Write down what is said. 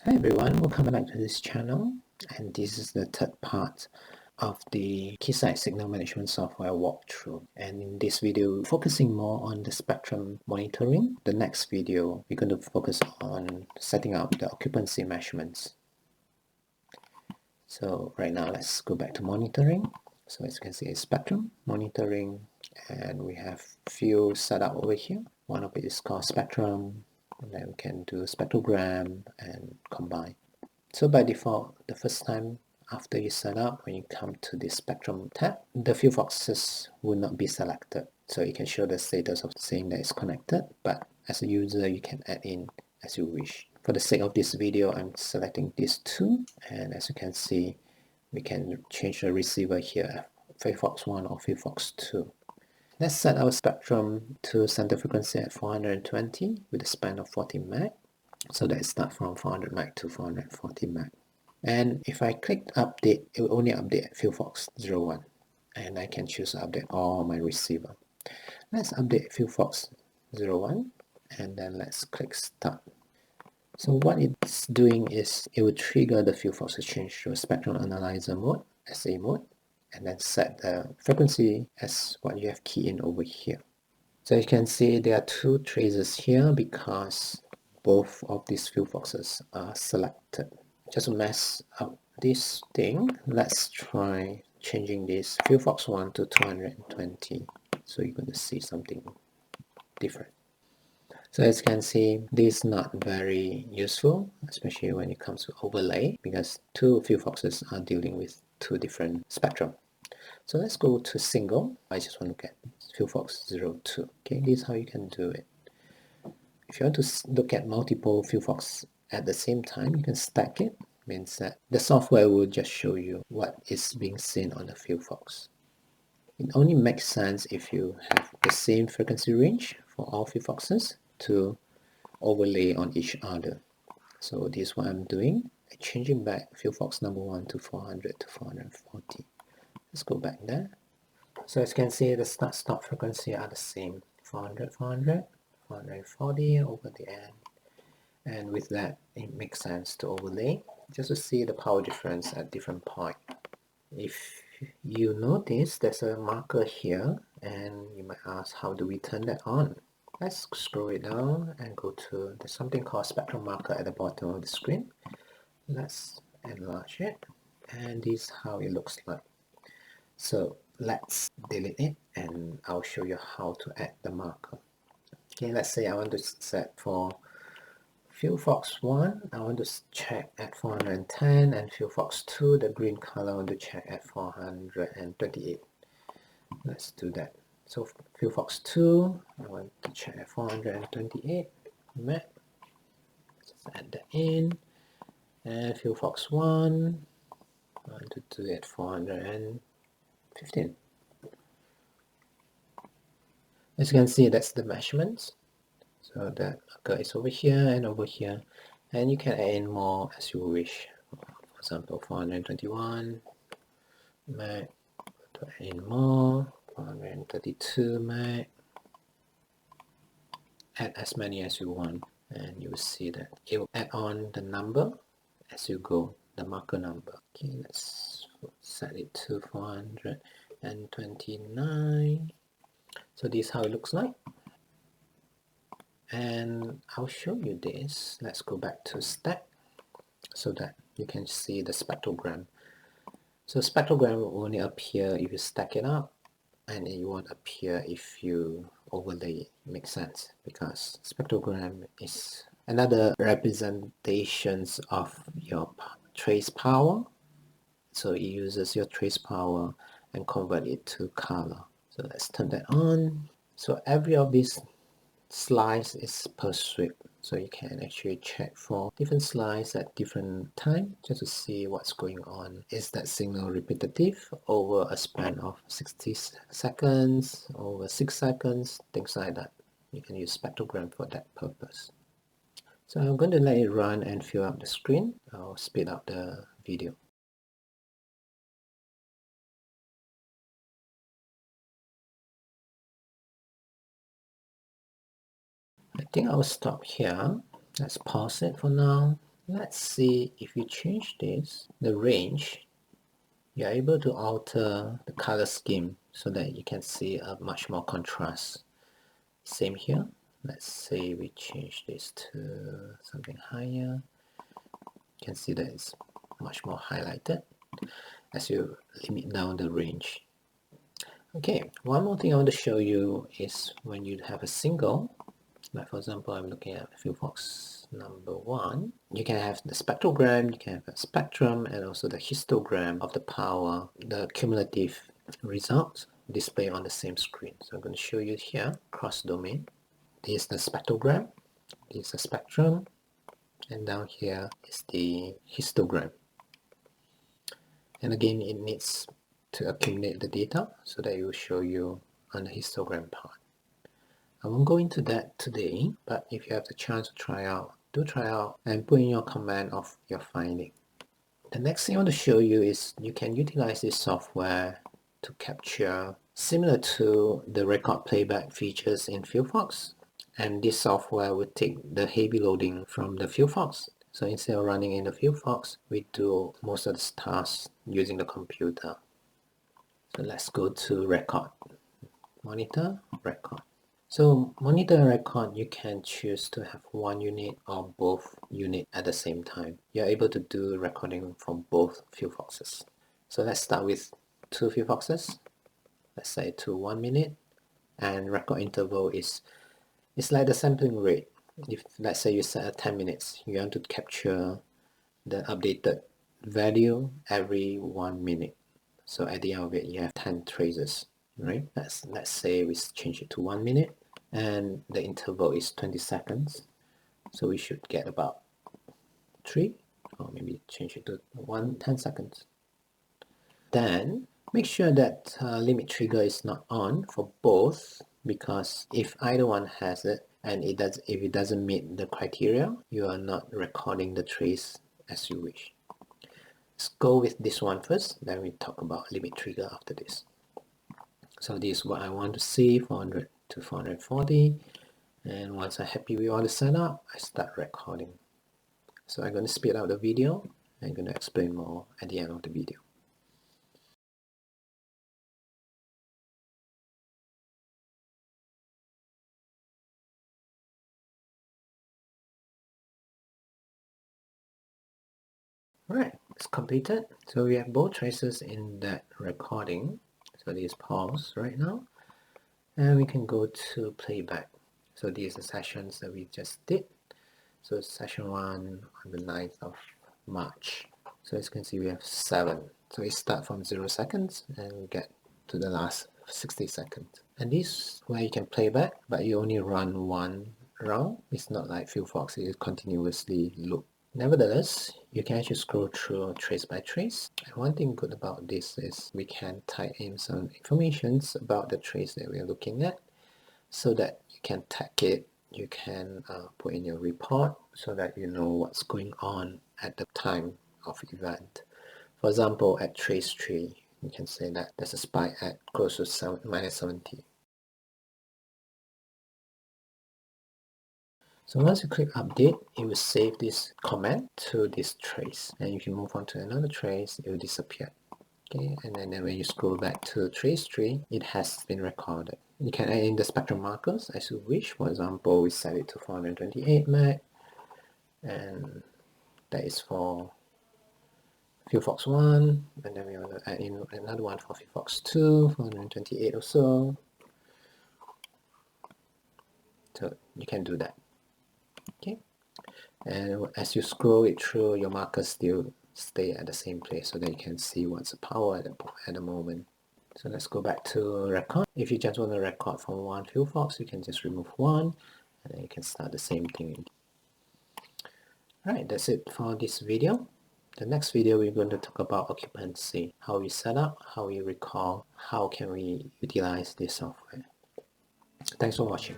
Hi everyone, welcome back to this channel, and this is the third part of the Keysight signal management software walkthrough. And in this video, focusing more on the spectrum monitoring. The next video, we're going to focus on setting up the occupancy measurements. So right now, let's go back to monitoring. So as you can see, it's spectrum monitoring, and we have few set up over here. One of it is called spectrum, and then we can do spectrogram and combine. So by default, the first time after you set up, when you come to the spectrum tab, the FieldFoxes will not be selected. So you can show the status of saying that it's connected, but as a user, you can add in as you wish. For the sake of this video, I'm selecting these two, and as you can see, we can change the receiver here, FieldFox 1 or FieldFox 2. Let's set our spectrum to center frequency at 420 with a span of 40 meg. So that start from 400 meg to 440 meg. And if I click update, it will only update at FieldFox 01. And I can choose to update all my receiver. Let's update FieldFox 01, and then let's click start. So what it's doing is it will trigger the FieldFox to change to a spectrum analyzer mode, SA mode, and then set the frequency as what you have keyed in over here. So you can see there are two traces here because both of these FieldFoxes are selected. Just to mess up this thing, let's try changing this FieldFox 1 to 220. So you're going to see something different. So as you can see, this is not very useful, especially when it comes to overlay, because two FieldFoxes are dealing with two different spectrum. So let's go to single. I just want to get FieldFox 02. Okay, this is how you can do it. If you want to look at multiple FieldFox at the same time, you can stack it. Means that the software will just show you what is being seen on the FieldFox. It only makes sense if you have the same frequency range for all FieldFoxes to overlay on each other. So this is what I'm doing. I'm changing back FieldFox number 1 to 400 to 440. Let's go back there. So as you can see, the start-stop frequency are the same. 400, 400, 440 over the end. And with that, it makes sense to overlay just to see the power difference at different points. If you notice, there's a marker here, and you might ask, how do we turn that on? Let's scroll it down and go to, there's something called spectrum marker at the bottom of the screen. Let's enlarge it, and this is how it looks like. So let's delete it, and I'll show you how to add the marker. Okay, let's say I want to set for FieldFox 1, I want to check at 410, and FieldFox 2, the green color, I want to check at 428. Let's do that. So FieldFox 2, I want to check at 428 meg. Let's add that in. And FieldFox 1, I want to do it at 415. As you can see, that's the measurements. So that marker is over here and over here, and you can add in more as you wish. For example, 421 meg, to add in more, 432 meg. Add as many as you want, and you will see that it will add on the number as you go, the marker number. Okay, let's set it to 429. So this is how it looks like. And I'll show you this. Let's go back to stack so that you can see the spectrogram. So spectrogram will only appear if you stack it up, and it won't appear if you overlay it. Makes sense, because spectrogram is another representations of your trace power. So it uses your trace power and convert it to color. So let's turn that on. So every of these slice is per sweep, so you can actually check for different slices at different time just to see what's going on. Is that signal repetitive over a span of 60 seconds, over 6 seconds, things like that. You can use spectrogram for that purpose. So I'm going to let it run and fill up the screen. I'll speed up the video. I think I'll stop here. Let's pause it for now. Let's see if you change this, the range, you're able to alter the color scheme so that you can see a much more contrast. Same here. Let's say we change this to something higher. You can see that it's much more highlighted as you limit down the range. Okay, one more thing I want to show you is when you have a single, like for example, I'm looking at FieldFox number 1, you can have the spectrogram, you can have a spectrum, and also the histogram of the power, the cumulative results display on the same screen. So I'm going to show you here, cross-domain. This is the spectrogram, this is the spectrum, and down here is the histogram. And again, it needs to accumulate the data so that it will show you on the histogram part. I won't go into that today, but if you have the chance to try out, do try out and put in your comment of your finding. The next thing I want to show you is you can utilize this software to capture similar to the record playback features in FieldFox. And this software would take the heavy loading from the FieldFox. So instead of running in the FieldFox, we do most of the tasks using the computer. So let's go to record, monitor, record. So monitor and record, you can choose to have one unit or both units at the same time. You're able to do recording from both FieldFoxes. So let's start with 2 FieldFoxes. Let's say to 1 minute, and record interval is it's like the sampling rate. If let's say you set a 10 minutes, you want to capture the updated value every 1 minute. So at the end of it, you have 10 traces, right? Let's say we change it to 1 minute, and the interval is 20 seconds. So we should get about 3, or maybe change it to 10 seconds. Then make sure that limit trigger is not on for both, because if either one has it and if it doesn't meet the criteria, you are not recording the trace as you wish. Let's go with this one first, then we talk about limit trigger after this. So this is what I want to see, 400 to 440, and once I'm happy with all the setup, I start recording. So I'm going to speed up the video. I'm going to explain more at the end of the video. Alright, it's completed. So we have both traces in that recording. So this is pause right now. And we can go to playback. So these are the sessions that we just did. So session 1 on the 9th of March. So as you can see, we have 7. So we start from 0 seconds and get to the last 60 seconds. And this is where you can play back, but you only run one round. It's not like FieldFox, it continuously loop. Nevertheless, you can actually scroll through trace by trace. And one thing good about this is we can type in some information about the trace that we're looking at so that you can tag it, you can put in your report so that you know what's going on at the time of event. For example, at trace 3, you can say that there's a spike at close to -70. So once you click update, it will save this comment to this trace. And if you move on to another trace, it will disappear. Okay, and then when you scroll back to trace 3, it has been recorded. You can add in the spectrum markers as you wish. For example, we set it to 428 meg, and that is for FieldFox 1, and then we want to add in another one for FieldFox 2, 428 or so. So you can do that. Okay, and as you scroll it through, your markers still stay at the same place so that you can see what's the power at the moment. So let's go back to record. If you just want to record from one FieldFox, you can just remove one, and then you can start the same thing. Alright, that's it for this video. The next video we're going to talk about occupancy, how we set up, how we record, how can we utilize this software. Thanks for watching.